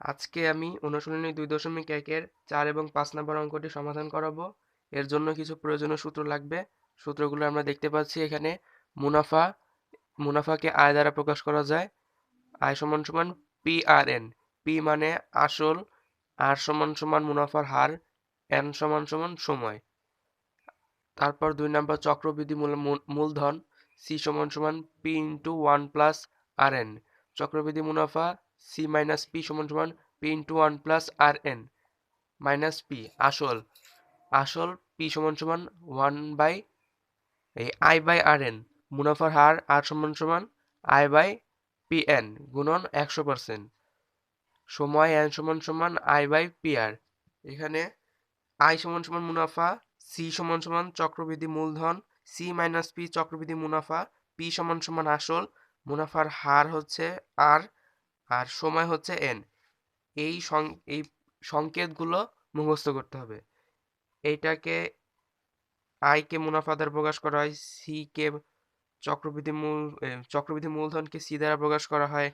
আজকে আমি অনুশীলনী 2.1-এর 4 এবং 5 নম্বর অঙ্কটি সমাধান করাবো। এর জন্য কিছু প্রয়োজনীয় সূত্র লাগবে। সূত্রগুলো আমরা দেখতে পাচ্ছি এখানে। মুনাফা, মুনাফাকে আয় দ্বারা প্রকাশ করা যায়। আয় সমান সমান PRN। পি মানে আসল, আর সমান সমান মুনাফার হার, এন সমান সমান সময়। তারপর 2 নম্বর চক্রবৃদ্ধি মূলধন, সি সমান সমান P into 1 plus R N. চক্রবৃদ্ধি মুনাফা সি মাইনাস পি সমান সমান P into 1 plus R N minus P. আসল, আসল পি সমান সমান 1 by I by R N. মুনাফার হার আর সমান সমান আই বাই পি এন গুণন 100%। সময় এন সমান সমান আই বাই পি আর। এখানে আই সমান সমান মুনাফা, সি সমান সমান চক্রবৃদ্ধি মূলধন, সি মাইনাস পি চক্রবৃদ্ধি মুনাফা, পি সমান সমান আসল, মুনাফার হার হচ্ছে আর, আর সময় হচ্ছে এন। এই এই সংকেতগুলো মুখস্থ করতে হবে। এইটাকে আই কে মুনাফা দ্বারা প্রকাশ করা হয়, সি কে চক্রবৃদ্ধি মূলধনকে সি দ্বারা প্রকাশ করা হয়,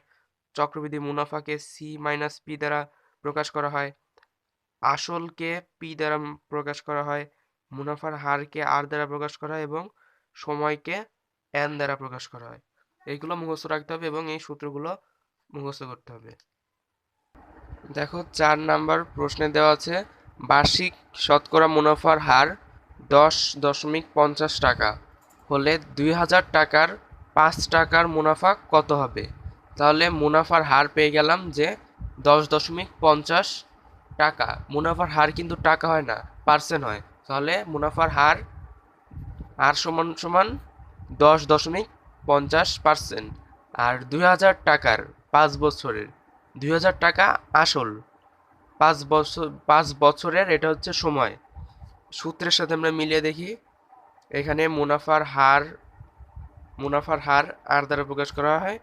চক্রবৃদ্ধি মুনাফাকে সি মাইনাস পি দ্বারা প্রকাশ করা হয়, আসলকে পি দ্বারা প্রকাশ করা হয়, মুনাফার হারকে আর দ্বারা প্রকাশ করা হয় এবং সময়কে এন দ্বারা প্রকাশ করা হয়। এইগুলো মুখস্থ রাখতে হবে এবং এই সূত্রগুলো মুখস্থ করতে হবে। দেখো 4 নাম্বার প্রশ্নে দেওয়া আছে বার্ষিক শতকরা মুনাফার হার 10.50 টাকা হলে 2000 টাকার 5 টাকার মুনাফা কত হবে? তাহলে মুনাফার হার পেয়ে গেলাম যে 10.50 টাকা। মুনাফার হার কিন্তু টাকা হয় না, পার্সেন্ট হয়। তাহলে মুনাফার হার আর সমান সমান 10.50%। আর 2000 টাকার 5 বছরের, 2000 টাকা আসল, 5 বছরের এটা হচ্ছে সময়। সূত্রের সাথে আমরা মিলিয়ে দেখি। এখানে মুনাফার হার আর দ্বারা প্রকাশ করা হয়।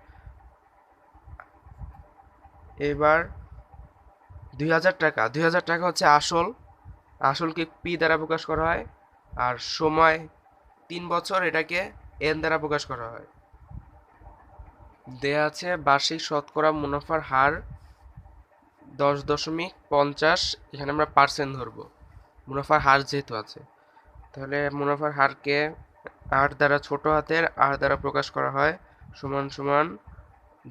এবার 2000 টাকা হচ্ছে আসল, আসলকে পি দ্বারা প্রকাশ করা হয়। আর সময় 3 বছর, এটাকে এন দ্বারা প্রকাশ করা হয়। দেয়া আছে বার্ষিক শতকরা মুনাফার হার 10.50, এখানে আমরা পার্সেন্ট ধরবো, মুনাফার হার যেহেতু আছে। তাহলে মুনাফার হারকে আর দ্বারা, ছোট হাতের আর দ্বারা প্রকাশ করা হয়, সমান সমান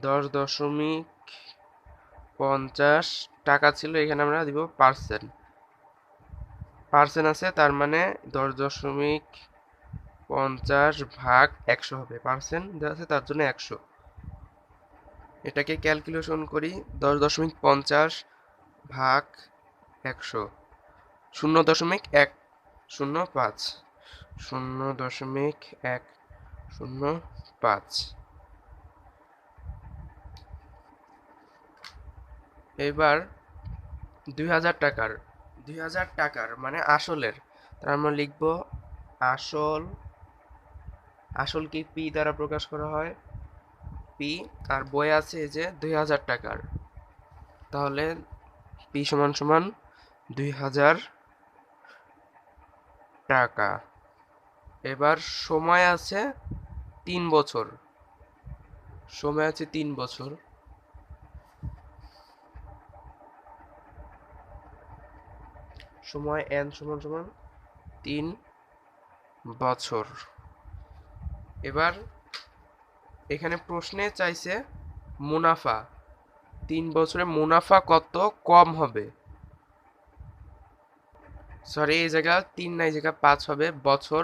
10.50 টাকা ছিল, এখানে আমরা দিব পার্সেন্ট। পার্সেন্ট আছে তার মানে 10.50 ভাগ 100 হবে। পার্সেন্ট দেওয়া আছে তার জন্য 100। এটাকে ক্যালকুলেশন করি। 10.50 ভাগ 100, 0.105, 0.105। এবার 2000 টাকার মানে আসলের, তার আমরা লিখব আসল, আসলকে পি দ্বারা প্রকাশ করা হয়, পি। আর বই আছে যে 2000 টাকার, তাহলে পি সমান সমান 2000 টাকা। এবার সময় আছে 3 বছর, সময় আছে 3 বছর, সময় এন সমান সমান 3 বছর। এবার এখানে প্রশ্নে চাইছে মুনাফা, 3 বছরে মুনাফা কত কম হবে। সরি, এই জায়গা 3 না, এই জায়গা 5 হবে। বছর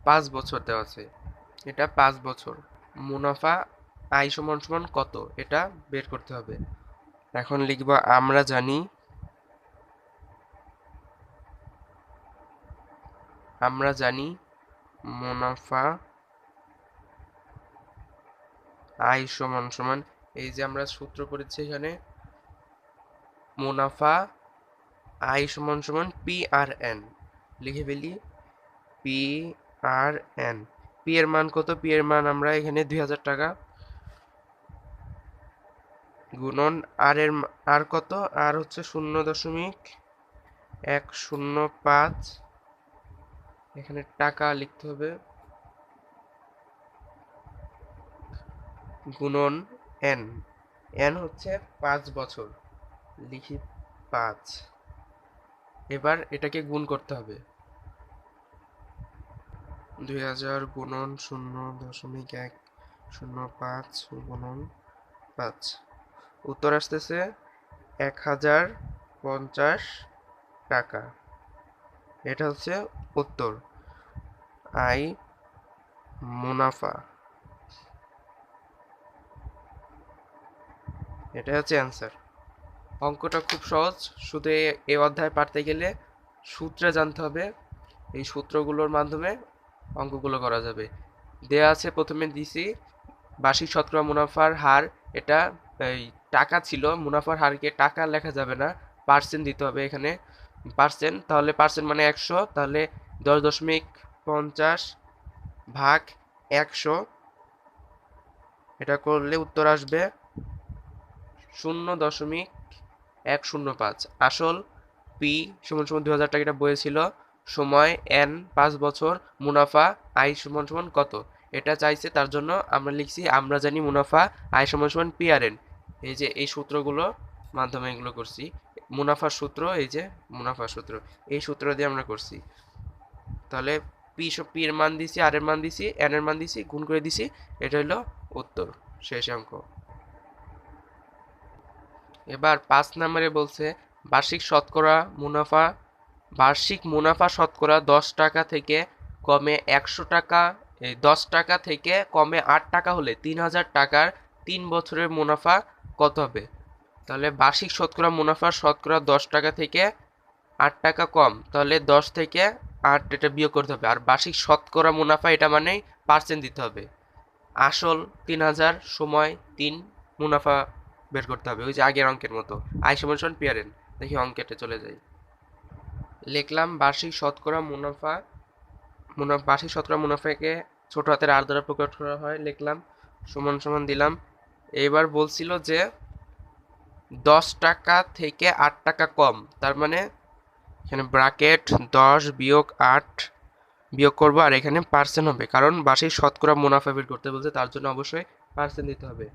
5 বছর দেওয়া আছে, এটা 5 বছর। মুনাফা আই সমান সমান কত, এটা বের করতে হবে। এখন লিখব আমরা জানি, আমরা জানি মুনাফা আই সমান সমান, এই যে আমরা সূত্র করেছি এখানে, মুনাফা আই সমান সমান পি আর এন। লিখে ফেলি পি আর এন। পি এর মান কত? পি এর মান আমরা এখানে 2000 টাকা, গুণন আর কত, আর হচ্ছে 0.105, এখানে টাকা লিখতে হবে, গুণন এন। এন হচ্ছে 5 বছর। লিখি 5। এবার এটাকে গুণ করতে হবে। 2000 গুণন 0.105 গুণন 5, উত্তর আসতেছে 1050 টাকা। এটা হচ্ছে উত্তর, আয় মুনাফা, এটা হচ্ছে অ্যান্সার। অঙ্কটা খুব সহজ, শুধু এই অধ্যায় পারতে গেলে সূত্রে জানতে হবে। এই সূত্রগুলোর মাধ্যমে অঙ্কগুলো করা যাবে। দেয়া আছে, প্রথমে দিছি বার্ষিক শতকরা মুনাফার হার। এটা এই টাকা ছিল, মুনাফার হারকে টাকা লেখা যাবে না, পার্সেন্ট দিতে হবে এখানে। পার্সেন্ট, তাহলে পার্সেন্ট মানে 100, তাহলে 10.50 ভাগ 100, এটা করলে উত্তর আসবে 0.105। আসল পি সমান সমান 2000 টাকা, এটা বইয়ে ছিল। সময় এন 5 বছর, মুনাফা আই সমান সমান কত, এটা চাইছে। তার জন্য আমরা লিখছি আমরা জানি মুনাফা আই সমান সমান পি আর এন। এই যে এই সূত্রগুলো মাধ্যমে এগুলো করছি। মুনাফার সূত্র, এই যে মুনাফার সূত্র, এই সূত্র দিয়ে আমরা করছি। তাহলে পি এর মান দিছি, আর এর মান দিছি, এন এর মান দিছি, গুণ করে দিছি, এটা হলো উত্তর, শেষ অঙ্ক। এবার 5 নম্বরে বলছে বার্ষিক মুনাফা শতকরা 10 টাকা থেকে কমে 100 টাকা, 10 টাকা থেকে কমে 8 টাকা হলে 3000 টাকার 3 বছরের মুনাফা কত হবে? তাহলে বার্ষিক শতকরা মুনাফা শতকরা 10 টাকা থেকে 8 টাকা কম, তাহলে 10 থেকে 8 এটা বিয়োগ করতে হবে। আর বার্ষিক শতকরা মুনাফা, এটা মানেই পার্সেন্ট দিতে হবে। আসল 3000, সময় 3, মুনাফা বের করতে হবে, ওই যে আগের অঙ্কের মতো, আই সমান সমান পি আর এন। দেখি অঙ্কেতে চলে যাই। লিখলাম বার্ষিক শতকরা মুনাফা, বার্ষিক শতকরা মুনাফাকে ছোট হাতের আর দ্বারা প্রকাশ করা হয়, লিখলাম সমান সমান দিলাম। এবার বলছিল যে 10 টাকা থেকে 8 টাকা কম, তার মানে এখানে ব্র্যাকেট 10 বিয়োগ 8 বিয়োগ করবো, আর এখানে পার্সেন্ট হবে, কারণ বার্ষিক শতকরা মুনাফা বের করতে বলছে, তার জন্য অবশ্যই পার্সেন্ট দিতে হবে।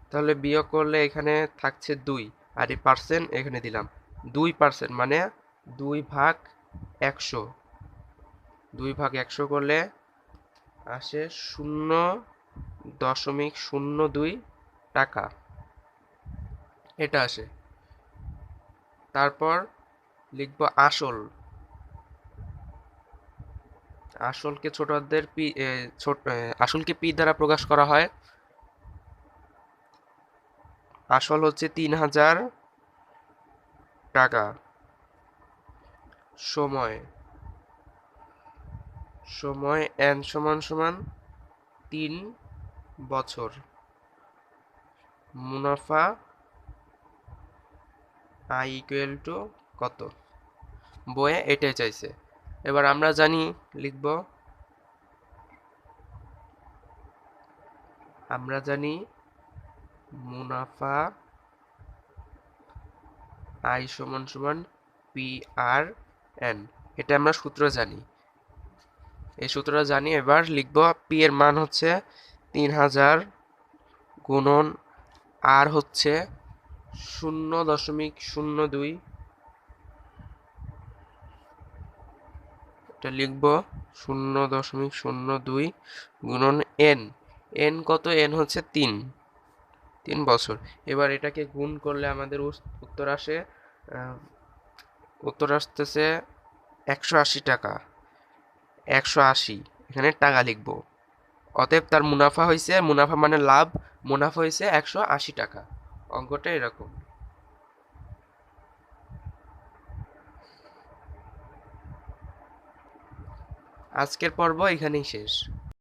তাহলে বিয়োগ করলে এখানে থাকছে 2, আর এই পার্সেন্ট এখানে দিলাম। 2% মানে 2 ভাগ 100, 2 ভাগ 100 করলে আসে 0.02 টাকা, এটা আসে। তারপর লিখবো আসল, আসলকে ছোট হাতের পি, আসলকে পি দ্বারা প্রকাশ করা হয়। আসল হচ্ছে 3000 টাকা। সময়, সময় এন সমান সমান 3 বছর, মুনাফা আই ইকুয়াল টু কত, বইয়ে এটাই চাইছে। এবার আমরা জানি, লিখব আমরা জানি মুনাফা আই সমান সমান পি আর এন, এটা আমরা সূত্র জানি, এই সূত্রটা জানি। এবার লিখব পি এর মান হচ্ছে 3000 গুণন আর হচ্ছে 0.02, এটা লিখব 0.02 গুণন এন। এন কত? এন হচ্ছে 3 বছর। এবার এটাকে গুণ করলে আমাদের উত্তর আসে, উত্তর আসতেছে 180 টাকা। 180, এখানে টাকা লিখব। অতএব তার মুনাফা হয়েছে, মুনাফা মানে লাভ, মুনাফা হয়েছে 180 টাকা। অঙ্কটা এরকম। আজকের পর্ব এখানেই শেষ।